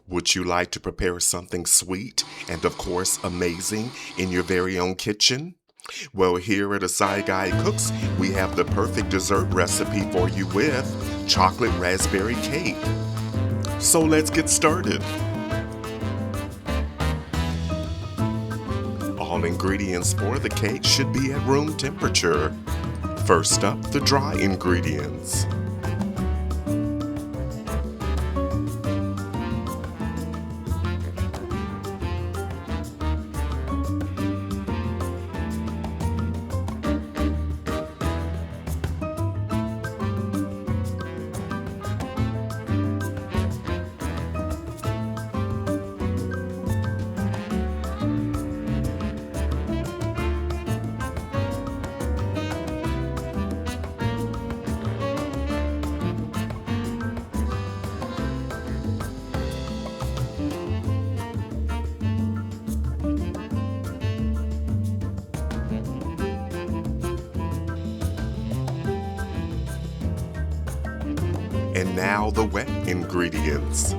Would you like to prepare something sweet and, of course, amazing in your very own kitchen? Well, here at Asai Guy Cooks, we have the perfect dessert recipe for you with chocolate raspberry cake. So let's get started. All ingredients for the cake should be at room temperature. First up, the dry ingredients. And now the wet ingredients.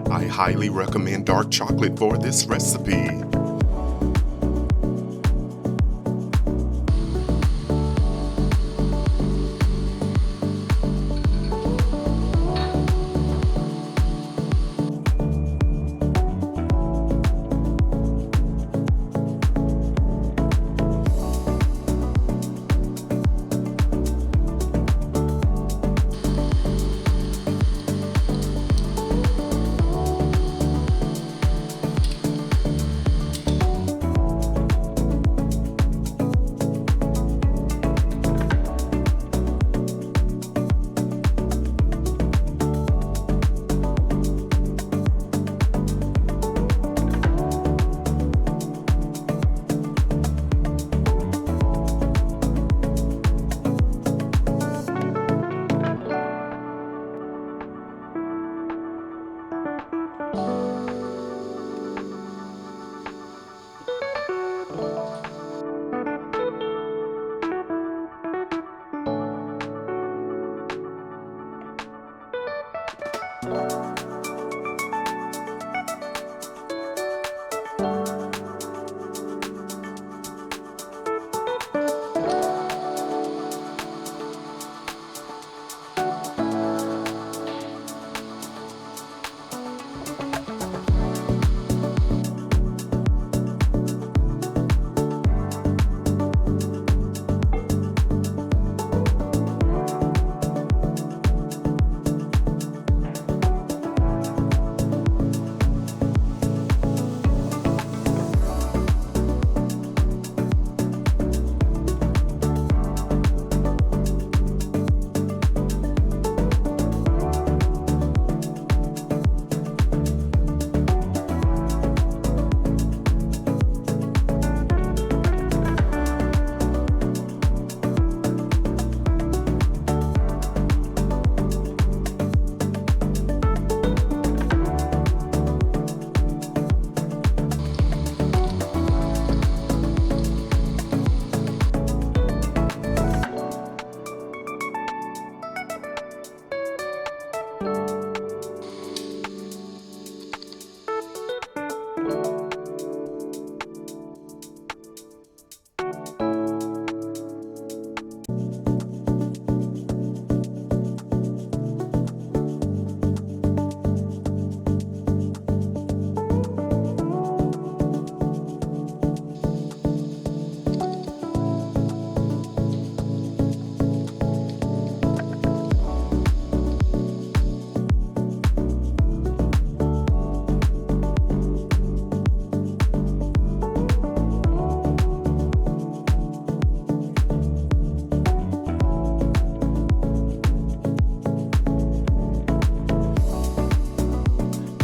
I highly recommend dark chocolate for this recipe.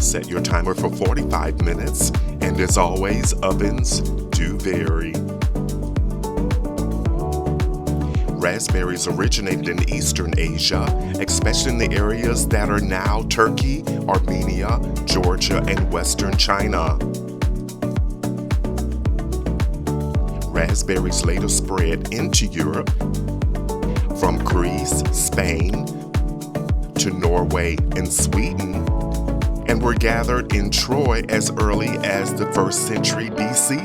Set your timer for 45 minutes, and as always, ovens do vary. Raspberries originated in Eastern Asia, especially in the areas that are now Turkey, Armenia, Georgia, and Western China. Raspberries later spread into Europe, from Greece, Spain, to Norway and Sweden, and were gathered in Troy as early as the 1st century BC.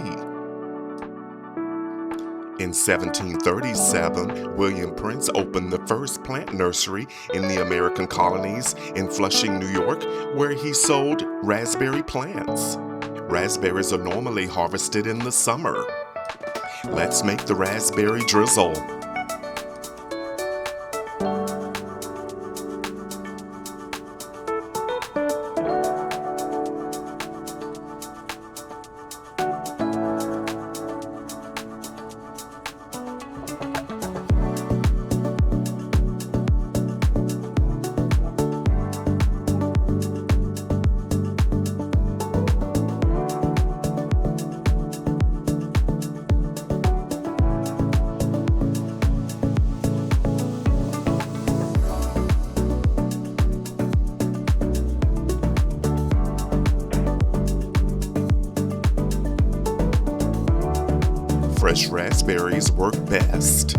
In 1737, William Prince opened the first plant nursery in the American colonies in Flushing, New York, where he sold raspberry plants. Raspberries are normally harvested in the summer. Let's make the raspberry drizzle. Fresh raspberries work best.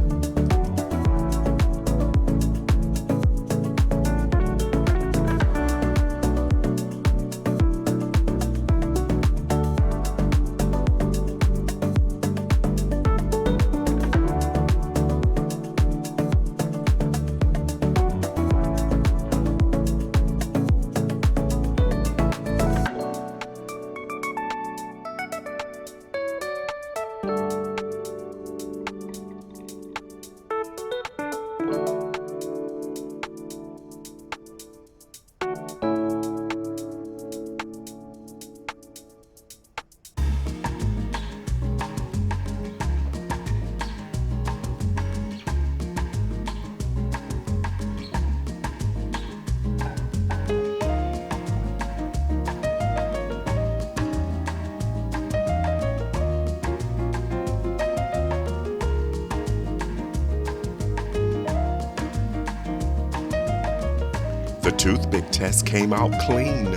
The toothpick test came out clean.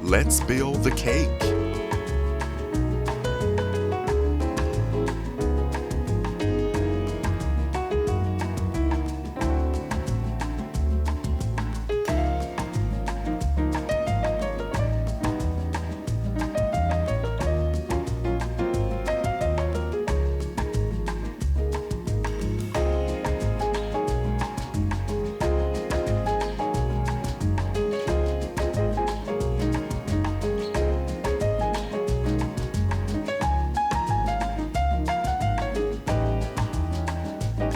Let's build the cake.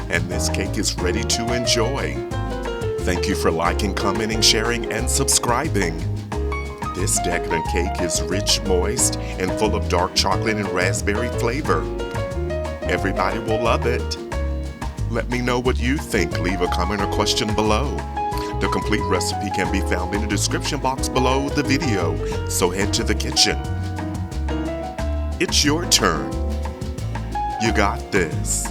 And this cake is ready to enjoy. Thank you for liking, commenting, sharing, and subscribing. This decadent cake is rich, moist, and full of dark chocolate and raspberry flavor. Everybody will love it. Let me know what you think. Leave a comment or question below. The complete recipe can be found in the description box below the video, so head to the kitchen. It's your turn. You got this.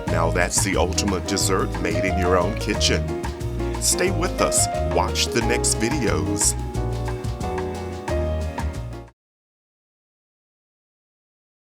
Now that's the ultimate dessert made in your own kitchen. Stay with us. Watch the next videos.